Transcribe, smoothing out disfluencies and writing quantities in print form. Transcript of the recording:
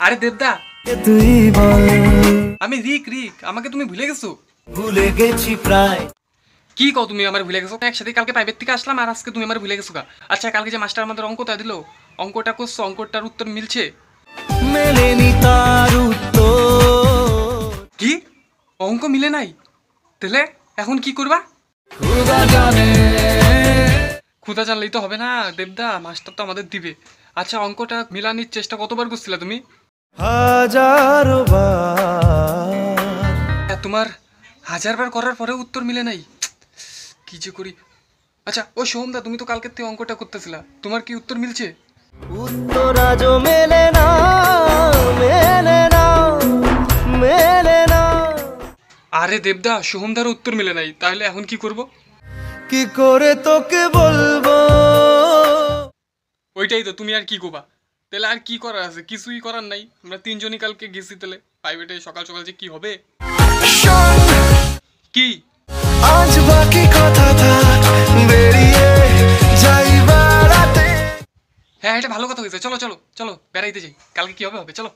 আরে দেবদা, তুই বল। আমি রিক রিক, আমাকে তুমি ভুলে গেছো? ভুলে গেছি প্রায়। কি কও তুমি আমার ভুলে গেছো? একসাথে কালকে প্রাইভেট থেকে আসলাম আর আজকে তুমি আমার ভুলে গেছো গা? আচ্ছা কালকে যে মাস্টার আমাদের অঙ্কটা দিল, অঙ্কটা করছো, অঙ্কটার উত্তর মিলছে? মেলেনি তার উত্তর। কি অঙ্ক মিলে নাই? তাহলে এখন কি করবা? খোদা জানে। ক্ষুধা জানলেই তো হবে না দেবদা, মাস্টার তো আমাদের দিবে। আচ্ছা অঙ্কটা মিলানির চেষ্টা কতবার করছিলে তুমি? হাজারো বার। তোমার 1000 বার করার পরেও উত্তর মিলে নাই? কি যে করি। আচ্ছা ও সোহমদা, তুমি তো কালকের থেকে অঙ্কটা করতেছিলা, তোমার কি উত্তর মিলছে? উত্তর আজও মেলে না, মেলে না, মেলে না। আরে দেবদা, সোহমদার উত্তর মিলে নাই, তাহলে এখন কি করব? কি করে তোকে বলবো? ওইটাই তো, তুমি আর কি করবা? তাহলে আর কি করার আছে? কিছুই করার নাই। আমরা তিনজনই কালকে গেছি, তাহলে প্রাইভেটে সকাল সকাল যে কি হবে? কি? আজ বাকি কথা থাক, বেরিয়ে যাই বেড়াতে। হ্যাঁ এটা ভালো কথা হয়েছে, চলো চলো চলো বেড়াইতে যাই। কালকে কি হবে হবে, চলো।